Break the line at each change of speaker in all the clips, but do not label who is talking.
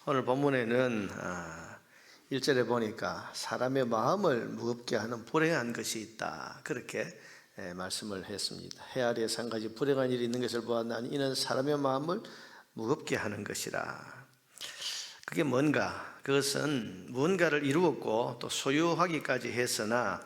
오늘 본문에는 1절에 보니까 사람의 마음을 무겁게 하는 불행한 것이 있다, 그렇게 말씀을 했습니다. 해 아래에서 한 가지 불행한 일이 있는 것을 보았나니 이는 사람의 마음을 무겁게 하는 것이라. 그게 뭔가? 그것은 무언가를 이루었고 또 소유하기까지 했으나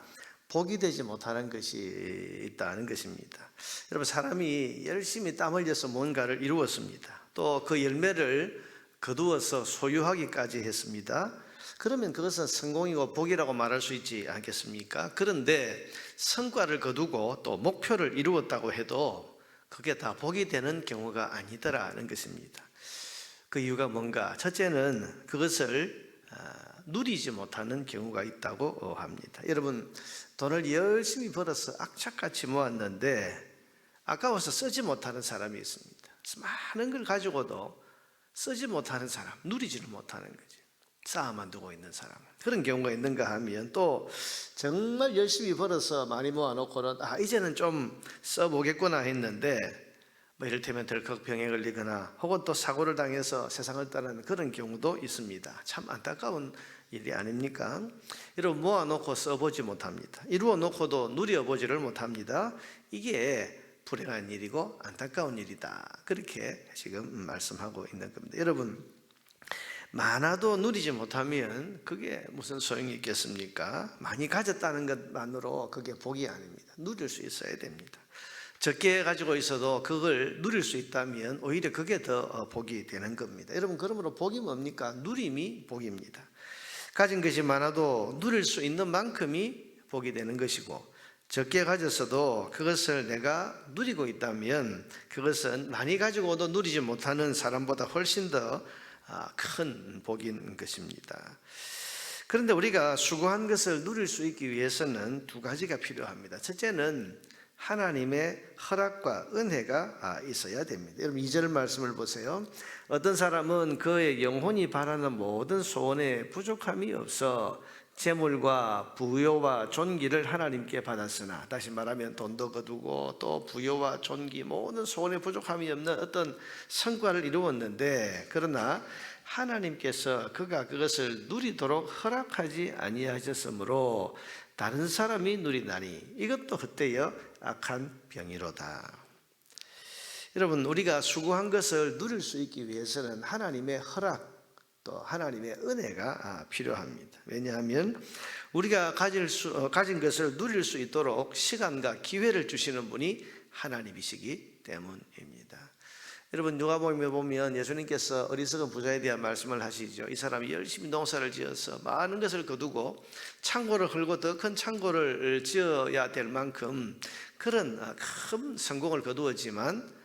복이 되지 못하는 것이 있다는 것입니다. 여러분, 사람이 열심히 땀 흘려서 뭔가를 이루었습니다. 또 그 열매를 거두어서 소유하기까지 했습니다. 그러면 그것은 성공이고 복이라고 말할 수 있지 않겠습니까? 그런데 성과를 거두고 또 목표를 이루었다고 해도 그게 다 복이 되는 경우가 아니더라는 것입니다. 그 이유가 뭔가? 첫째는 그것을 누리지 못하는 경우가 있다고 합니다. 여러분, 돈을 열심히 벌어서 악착같이 모았는데 아까워서 쓰지 못하는 사람이 있습니다. 많은 걸 가지고도 쓰지 못하는 사람, 누리지를 못하는 거지. 쌓아만 두고 있는 사람, 그런 경우가 있는가 하면, 또 정말 열심히 벌어서 많이 모아놓고는 이제는 좀 써보겠구나 했는데 이를테면 덜컥 병에 걸리거나 혹은 또 사고를 당해서 세상을 떠나는 그런 경우도 있습니다. 참 안타까운 일이 아닙니까? 여러분, 모아놓고 써보지 못합니다. 이루어놓고도 누려보지를 못합니다. 이게 불행한 일이고 안타까운 일이다, 그렇게 지금 말씀하고 있는 겁니다. 여러분, 많아도 누리지 못하면 그게 무슨 소용이 있겠습니까? 많이 가졌다는 것만으로 그게 복이 아닙니다. 누릴 수 있어야 됩니다. 적게 가지고 있어도 그걸 누릴 수 있다면 오히려 그게 더 복이 되는 겁니다. 여러분, 그러므로 복이 뭡니까? 누림이 복입니다. 가진 것이 많아도 누릴 수 있는 만큼이 복이 되는 것이고, 적게 가졌어도 그것을 내가 누리고 있다면 그것은 많이 가지고도 누리지 못하는 사람보다 훨씬 더 큰 복인 것입니다. 그런데 우리가 수고한 것을 누릴 수 있기 위해서는 두 가지가 필요합니다. 첫째는 하나님의 허락과 은혜가 있어야 됩니다. 여러분, 2절 말씀을 보세요. 어떤 사람은 그의 영혼이 바라는 모든 소원에 부족함이 없어 재물과 부요와 존귀를 하나님께 받았으나, 다시 말하면 돈도 거두고 또 부요와 존귀, 모든 소원에 부족함이 없는 어떤 성과를 이루었는데, 그러나 하나님께서 그가 그것을 누리도록 허락하지 아니하셨으므로 다른 사람이 누리나니 이것도 헛되어 악한 병이로다. 여러분, 우리가 수고한 것을 누릴 수 있기 위해서는 하나님의 허락, 또 하나님의 은혜가 필요합니다. 왜냐하면 우리가 가진 것을 누릴 수 있도록 시간과 기회를 주시는 분이 하나님이시기 때문입니다. 여러분, 누가복음에 보면 예수님께서 어리석은 부자에 대한 말씀을 하시죠. 이 사람이 열심히 농사를 지어서 많은 것을 거두고 창고를 헐고 더 큰 창고를 지어야 될 만큼 그런 큰 성공을 거두었지만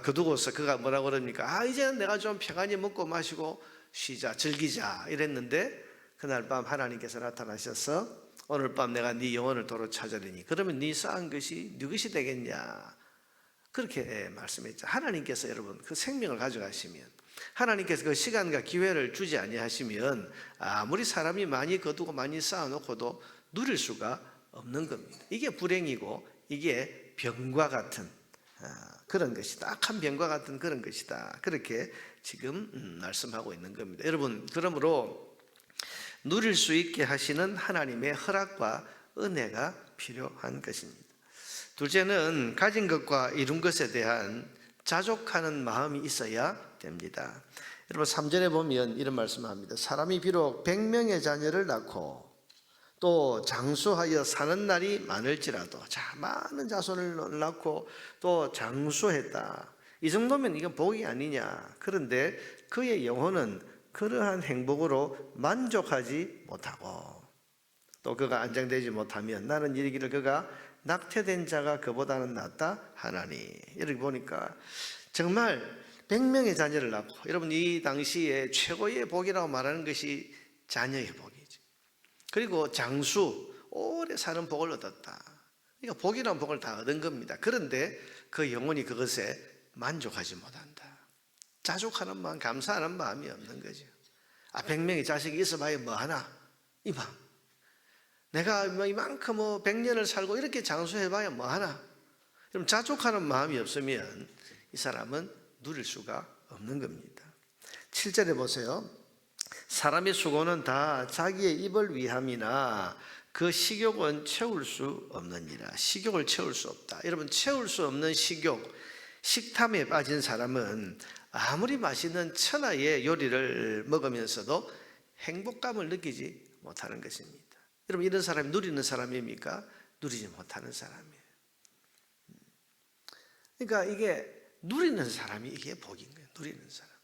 거두고서 그가 뭐라고 그럽니까? 이제는 내가 좀 평안히 먹고 마시고 쉬자, 즐기자 이랬는데, 그날 밤 하나님께서 나타나셔서 오늘 밤 내가 네 영혼을 도로 찾으리니 그러면 네 쌓은 것이 네 것이 되겠냐, 그렇게 말씀했죠. 하나님께서 여러분 그 생명을 가져가시면, 하나님께서 그 시간과 기회를 주지 아니하시면 아무리 사람이 많이 거두고 많이 쌓아놓고도 누릴 수가 없는 겁니다. 이게 불행이고 이게 병과 같은 그런 것이다. 악한 병과 같은 그런 것이다. 그렇게 지금 말씀하고 있는 겁니다. 여러분, 그러므로 누릴 수 있게 하시는 하나님의 허락과 은혜가 필요한 것입니다. 둘째는 가진 것과 이룬 것에 대한 자족하는 마음이 있어야 됩니다. 여러분, 3절에 보면 이런 말씀을 합니다. 사람이 비록 100명의 자녀를 낳고 또 장수하여 사는 날이 많을지라도, 많은 자손을 낳고 또 장수했다, 이 정도면 이건 복이 아니냐. 그런데 그의 영혼은 그러한 행복으로 만족하지 못하고 또 그가 안정되지 못하면 나는 이르기를 그가 낙태된 자가 그보다는 낫다 하나니. 이렇게 보니까 정말 100명의 자녀를 낳고, 여러분, 이 당시에 최고의 복이라고 말하는 것이 자녀의 복이죠. 그리고 장수, 오래 사는 복을 얻었다. 그러니까 복이라는 복을 다 얻은 겁니다. 그런데 그 영혼이 그것에 만족하지 못한다. 자족하는 마음, 감사하는 마음이 없는 거죠. 100명의 자식이 있어봐야 뭐하나? 이만. 내가 이만큼 100년을 살고 이렇게 장수해봐야 뭐하나? 그럼 자족하는 마음이 없으면 이 사람은 누릴 수가 없는 겁니다. 7절에 보세요. 사람의 수고는 다 자기의 입을 위함이나 그 식욕은 채울 수 없느니라. 식욕을 채울 수 없다. 여러분, 채울 수 없는 식욕, 식탐에 빠진 사람은 아무리 맛있는 천하의 요리를 먹으면서도 행복감을 느끼지 못하는 것입니다. 여러분, 이런 사람이 누리는 사람입니까? 누리지 못하는 사람이에요. 그러니까 이게 누리는 사람이 이게 복인 거예요. 누리는 사람.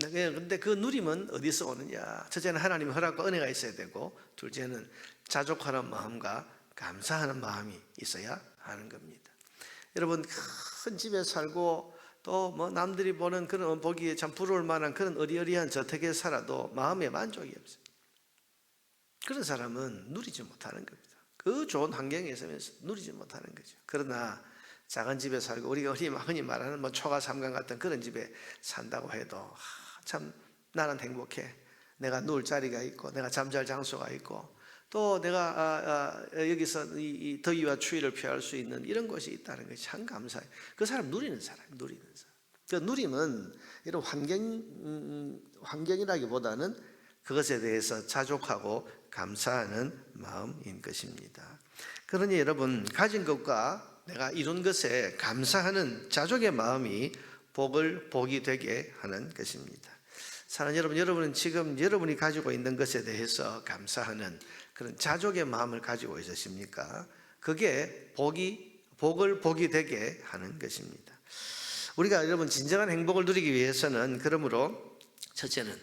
근데 그 누림은 어디서 오느냐? 첫째는 하나님의 허락과 은혜가 있어야 되고, 둘째는 자족하는 마음과 감사하는 마음이 있어야 하는 겁니다. 여러분, 큰 집에 살고 또 뭐 남들이 보는 그런 보기에 참 부러울 만한 그런 어리어리한 저택에 살아도 마음에 만족이 없어요. 그런 사람은 누리지 못하는 겁니다. 그 좋은 환경에 있으면서 누리지 못하는 거죠. 그러나 작은 집에 살고 우리가 흔히 말하는 뭐 초가 삼강 같은 그런 집에 산다고 해도 참 나는 행복해. 내가 누울 자리가 있고 내가 잠잘 장소가 있고 또 내가 여기서 이 더위와 추위를 피할 수 있는 이런 곳이 있다는 것이 참 감사해요. 그 사람 누리는 사람, 누리는 사람. 그 누림은 이런 환경이라기보다는 그것에 대해서 자족하고 감사하는 마음인 것입니다. 그러니 여러분, 가진 것과 내가 이룬 것에 감사하는 자족의 마음이 복이 되게 하는 것입니다. 사랑하는 여러분, 여러분은 지금 여러분이 가지고 있는 것에 대해서 감사하는 그런 자족의 마음을 가지고 있으십니까? 그게 복이 되게 하는 것입니다. 우리가 여러분 진정한 행복을 누리기 위해서는 그러므로 첫째는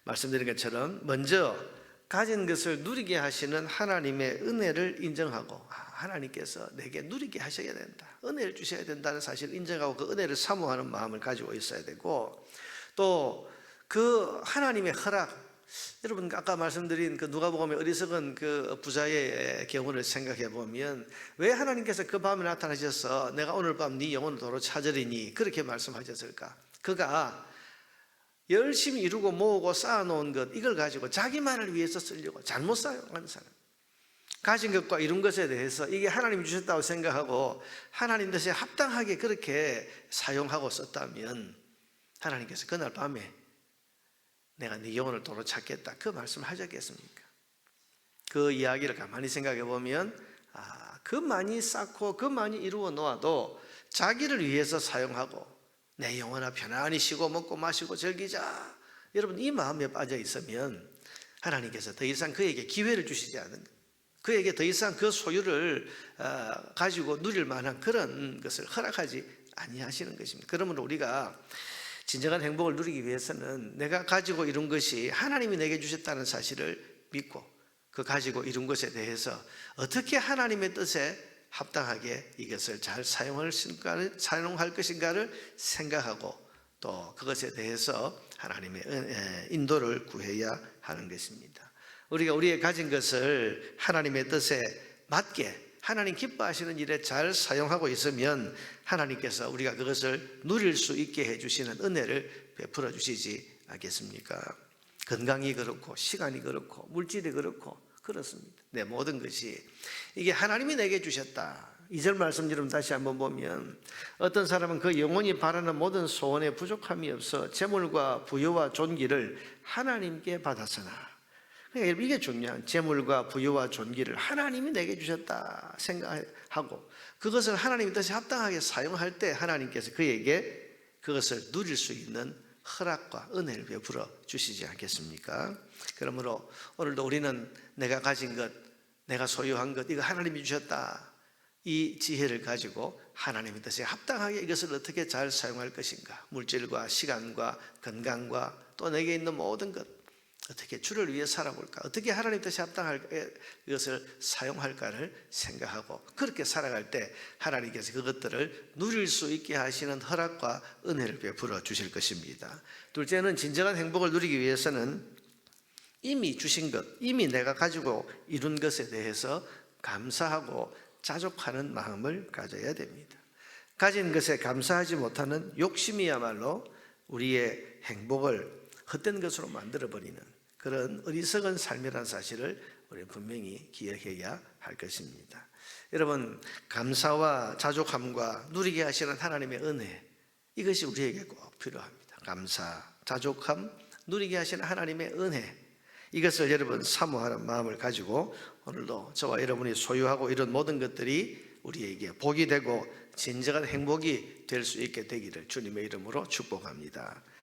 말씀드린 것처럼 먼저 가진 것을 누리게 하시는 하나님의 은혜를 인정하고 하나님께서 내게 누리게 하셔야 된다, 은혜를 주셔야 된다는 사실을 인정하고 그 은혜를 사모하는 마음을 가지고 있어야 되고, 또 그 하나님의 허락, 여러분 아까 말씀드린 그 누가복음의 어리석은 그 부자의 경우를 생각해 보면 왜 하나님께서 그 밤에 나타나셔서 내가 오늘 밤 네 영혼을 도로 찾으리니 그렇게 말씀하셨을까? 그가 열심히 이루고 모으고 쌓아놓은 것, 이걸 가지고 자기만을 위해서 쓰려고 잘못 사용한 사람, 가진 것과 이룬 것에 대해서 이게 하나님이 주셨다고 생각하고 하나님 뜻에 합당하게 그렇게 사용하고 썼다면 하나님께서 그날 밤에 내가 네 영혼을 도로 찾겠다, 그 말씀을 하셨겠습니까? 그 이야기를 가만히 생각해 보면 그 많이 쌓고 그 많이 이루어 놓아도 자기를 위해서 사용하고 내 영혼아 편안히 쉬고 먹고 마시고 즐기자, 여러분 이 마음에 빠져 있으면 하나님께서 더 이상 그에게 기회를 주시지 않는, 그에게 더 이상 그 소유를 가지고 누릴 만한 그런 것을 허락하지 아니하시는 것입니다. 그러므로 우리가 진정한 행복을 누리기 위해서는 내가 가지고 이룬 것이 하나님이 내게 주셨다는 사실을 믿고 그 가지고 이룬 것에 대해서 어떻게 하나님의 뜻에 합당하게 이것을 잘 사용할 것인가를 생각하고 또 그것에 대해서 하나님의 인도를 구해야 하는 것입니다. 우리가 우리의 가진 것을 하나님의 뜻에 맞게 하나님 기뻐하시는 일에 잘 사용하고 있으면 하나님께서 우리가 그것을 누릴 수 있게 해주시는 은혜를 베풀어 주시지 않겠습니까? 건강이 그렇고 시간이 그렇고 물질이 그렇고 그렇습니다. 내 모든 것이 이게 하나님이 내게 주셨다. 2절 말씀 여러분 다시 한번 보면 어떤 사람은 그 영혼이 바라는 모든 소원에 부족함이 없어 재물과 부유와 존귀를 하나님께 받았으나, 그러니까 이게 중요한, 재물과 부유와 존귀를 하나님이 내게 주셨다 생각하고 그것을 하나님의 뜻에 합당하게 사용할 때 하나님께서 그에게 그것을 누릴 수 있는 허락과 은혜를 베풀어 주시지 않겠습니까? 그러므로 오늘도 우리는 내가 가진 것, 내가 소유한 것, 이거 하나님이 주셨다, 이 지혜를 가지고 하나님의 뜻에 합당하게 이것을 어떻게 잘 사용할 것인가, 물질과 시간과 건강과 또 내게 있는 모든 것 어떻게 주를 위해 살아볼까, 어떻게 하나님 뜻에 합당하게 이것을 사용할까를 생각하고 그렇게 살아갈 때 하나님께서 그것들을 누릴 수 있게 하시는 허락과 은혜를 베풀어 주실 것입니다. 둘째는 진정한 행복을 누리기 위해서는 이미 주신 것, 이미 내가 가지고 이룬 것에 대해서 감사하고 자족하는 마음을 가져야 됩니다. 가진 것에 감사하지 못하는 욕심이야말로 우리의 행복을 헛된 것으로 만들어버리는 그런 어리석은 삶이라는 사실을 우리는 분명히 기억해야 할 것입니다. 여러분, 감사와 자족함과 누리게 하시는 하나님의 은혜, 이것이 우리에게 꼭 필요합니다. 감사, 자족함, 누리게 하시는 하나님의 은혜, 이것을 여러분 사모하는 마음을 가지고 오늘도 저와 여러분이 소유하고 이런 모든 것들이 우리에게 복이 되고 진정한 행복이 될 수 있게 되기를 주님의 이름으로 축복합니다.